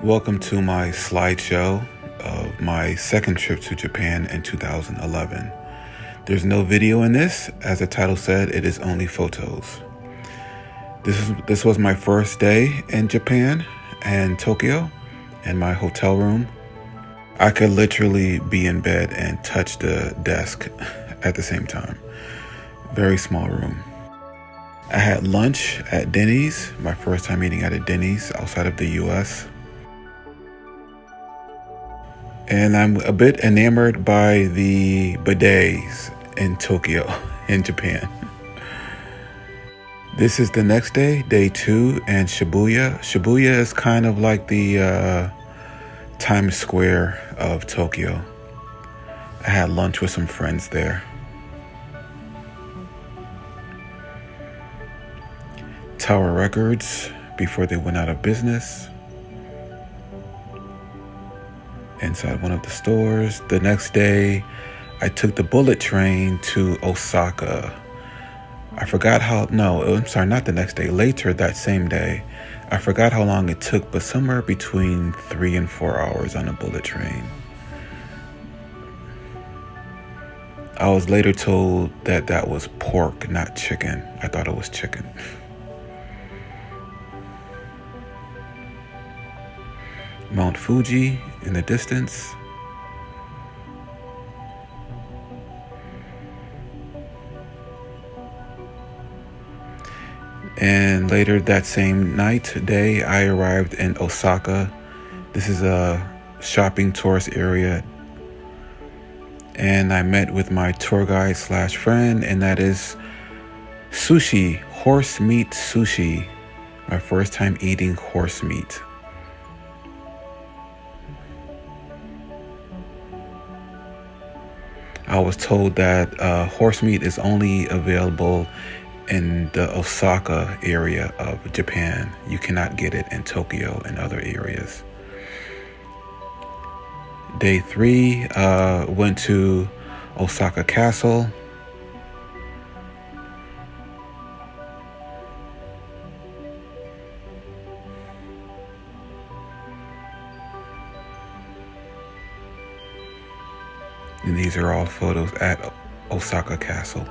Welcome to my slideshow of my second trip to Japan in 2011. There's no video in this. As the title said, it is only photos. This was my first day in Japan and Tokyo in my hotel room. I could literally be in bed and touch the desk at the same time. Very small room. I had lunch at Denny's, my first time eating at a Denny's outside of the US. And I'm a bit enamored by the bidets in Tokyo, in Japan. This is the next day, day 2, and Shibuya. Shibuya is kind of like the Times Square of Tokyo. I had lunch with some friends there. Tower Records, before they went out of business. Inside one of the stores. The next day, I took the bullet train to Osaka. I forgot not the next day, later that same day. I forgot how long it took, but somewhere between 3 and 4 hours on a bullet train. I was later told that that was pork, not chicken. I thought it was chicken. Mount Fuji in the distance. And later that same day, I arrived in Osaka. This is a shopping tourist area. And I met with my tour guide / friend, and that is sushi, horse meat sushi. My first time eating horse meat. I was told that horse meat is only available in the Osaka area of Japan. You cannot get it in Tokyo and other areas. Day 3, went to Osaka Castle. And these are all photos at Osaka Castle.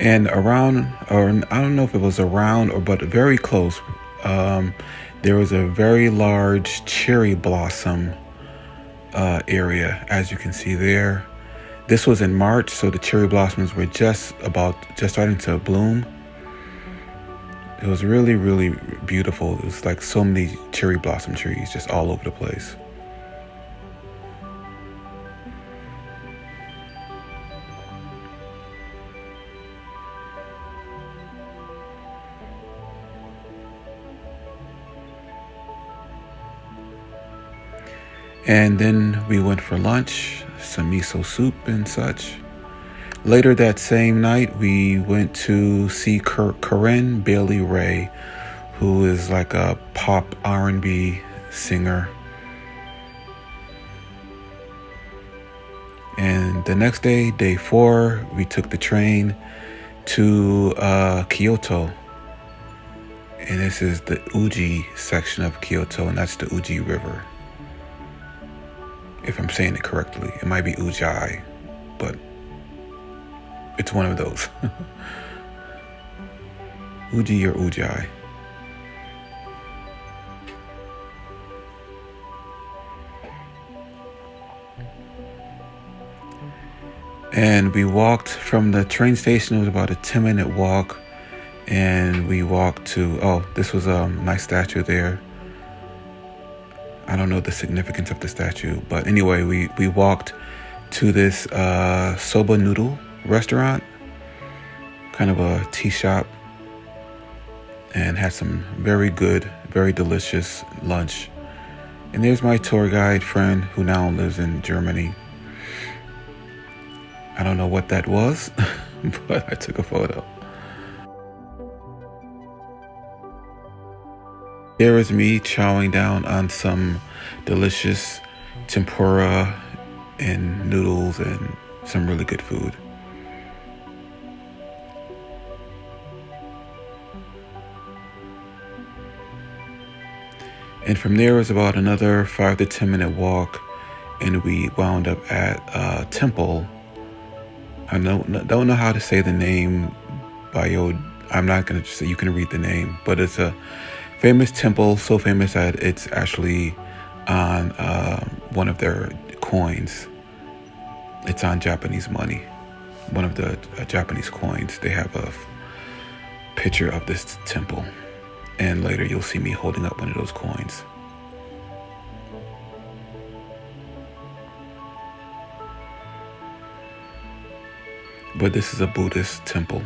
And around, or I don't know if it was around, but very close, there was a very large cherry blossom area, as you can see there. This was in March, so the cherry blossoms were just starting to bloom. It was really, really beautiful. It was like so many cherry blossom trees just all over the place. And then we went for lunch, some miso soup and such. Later that same night, we went to see Corinne Baily, who is like a pop R&B singer. And the next day, day 4, we took the train to Kyoto. And this is the Uji section of Kyoto, and that's the Uji River. If I'm saying it correctly, it might be Ujai, but it's one of those. Uji or Ujai. And we walked from the train station. It was about a 10-minute walk. And we walked to, this was a nice statue there. I don't know the significance of the statue, but anyway, we walked to this Soba Noodle restaurant, kind of a tea shop, and had some very good, very delicious lunch. And there's my tour guide friend who now lives in Germany. I don't know what that was, but I took a photo. There is me chowing down on some delicious tempura and noodles and some really good food. And from there was about another 5 to 10 minute walk, and we wound up at a temple. I don't know how to say the name. I'm not going to say, you can read the name, but it's a famous temple, so famous that it's actually on one of their coins. It's on Japanese money. One of the Japanese coins, they have a picture of this temple. And later you'll see me holding up one of those coins. But this is a Buddhist temple.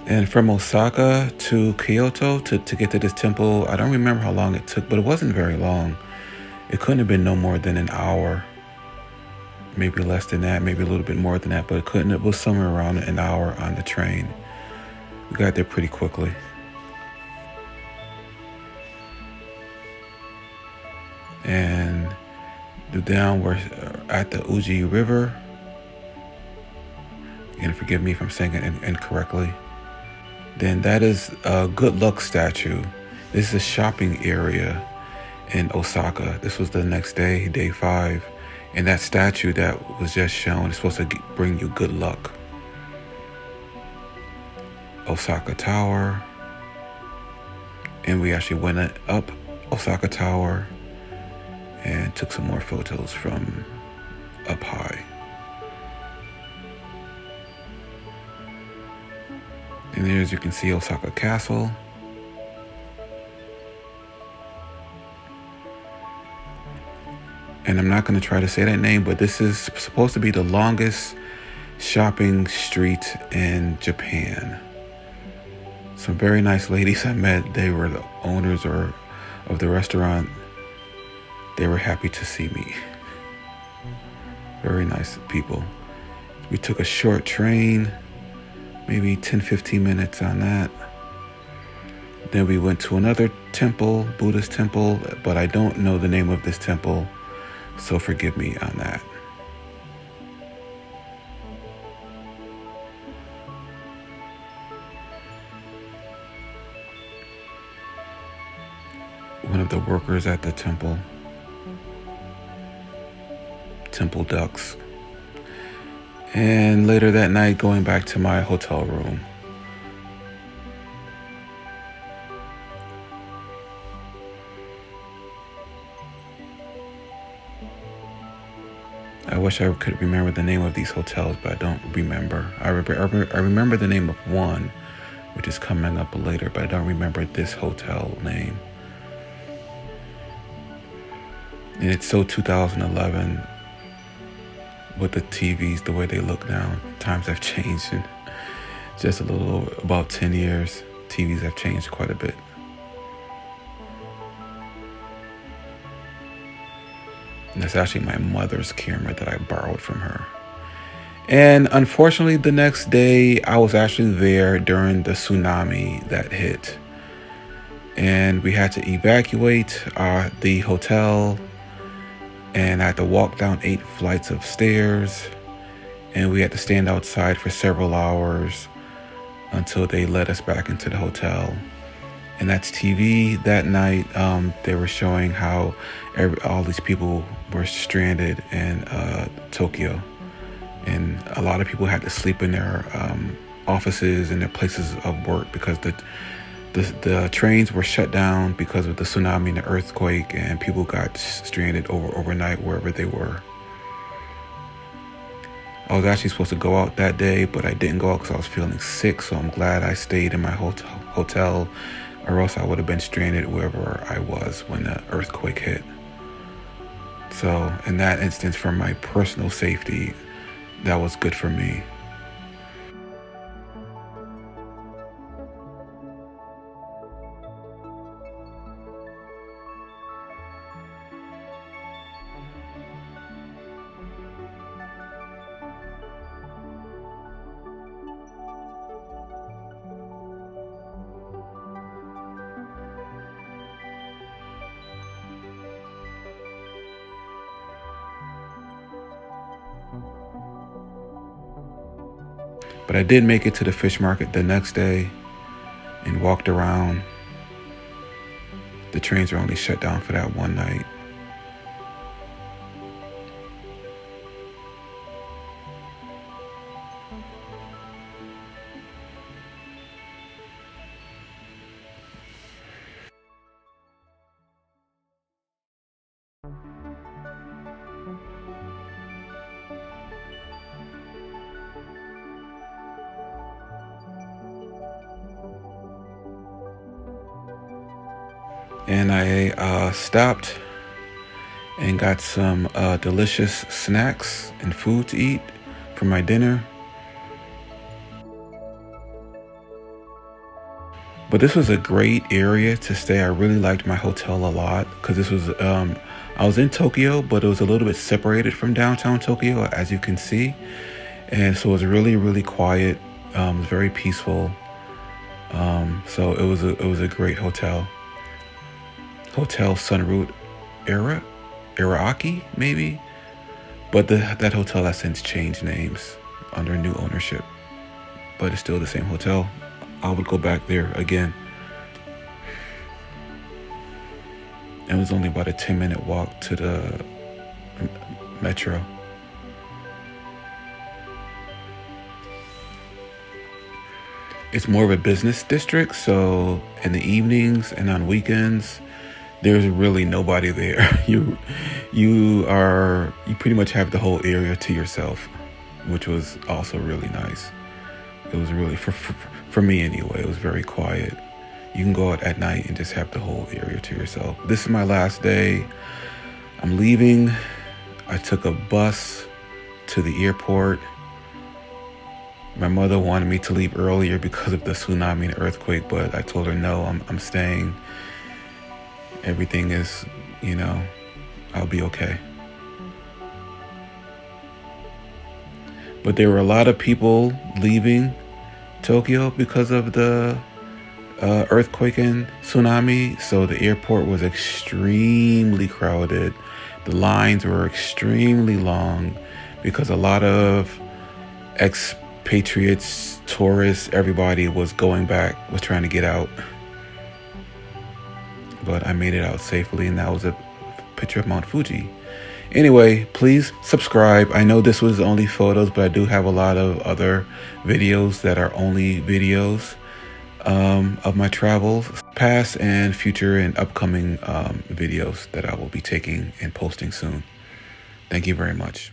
And from Osaka to Kyoto to get to this temple, I don't remember how long it took, but it wasn't very long. It couldn't have been no more than an hour, maybe less than that, maybe a little bit more than that, but it was somewhere around an hour on the train. We got there pretty quickly. And down we're at the Uji River. You're gonna forgive me if I'm saying it incorrectly. Then that is a good luck statue. This is a shopping area in Osaka. This was the next day, day 5. And that statue that was just shown is supposed to bring you good luck. Osaka Tower. And we actually went up Osaka Tower and took some more photos from up high. And there, as you can see, Osaka Castle. And I'm not going to try to say that name, but this is supposed to be the longest shopping street in Japan. Some very nice ladies I met. They were the owners of the restaurant. They were happy to see me. Very nice people. We took a short train, maybe 10-15 minutes on that. Then we went to another temple, Buddhist temple, but I don't know the name of this temple, so forgive me on that. One of the workers at the temple ducks. And later that night, going back to my hotel room. I wish I could remember the name of these hotels, but I don't remember. I remember the name of one, which is coming up later, but I don't remember this hotel name. And it's so 2011 with the TVs, the way they look now. Times have changed in just a little, about 10 years. TVs have changed quite a bit. And that's actually my mother's camera that I borrowed from her. And unfortunately, the next day, I was actually there during the tsunami that hit. And we had to evacuate the hotel. And I had to walk down 8 flights of stairs. And we had to stand outside for several hours until they let us back into the hotel. And that's TV. That night, they were showing how all these people were stranded in Tokyo. And a lot of people had to sleep in their offices and their places of work because the trains were shut down because of the tsunami and the earthquake, and people got stranded overnight wherever they were. I was actually supposed to go out that day, but I didn't go out because I was feeling sick, so I'm glad I stayed in my hotel, or else I would have been stranded wherever I was when the earthquake hit. So in that instance, for my personal safety, that was good for me. But I did make it to the fish market the next day and walked around. The trains were only shut down for that one night. And I stopped and got some delicious snacks and food to eat for my dinner. But this was a great area to stay. I really liked my hotel a lot because this was, I was in Tokyo, but it was a little bit separated from downtown Tokyo, as you can see. And so it was really, really quiet. It was very peaceful. So it was a great hotel. Hotel Sunroot Araaki, maybe? But that hotel has since changed names under new ownership. But it's still the same hotel. I would go back there again. It was only about a 10-minute walk to the metro. It's more of a business district, so in the evenings and on weekends, there's really nobody there. You pretty much have the whole area to yourself, which was also really nice. It was really, for me anyway, it was very quiet. You can go out at night and just have the whole area to yourself. This is my last day. I'm leaving. I took a bus to the airport. My mother wanted me to leave earlier because of the tsunami and earthquake, but I told her no, I'm staying. Everything is, I'll be okay. But there were a lot of people leaving Tokyo because of the earthquake and tsunami. So the airport was extremely crowded. The lines were extremely long because a lot of expatriates, tourists, everybody was going back, was trying to get out. But I made it out safely, and that was a picture of Mount Fuji. Anyway, please subscribe. I know this was only photos, but I do have a lot of other videos that are only videos of my travels, past and future and upcoming videos that I will be taking and posting soon. Thank you very much.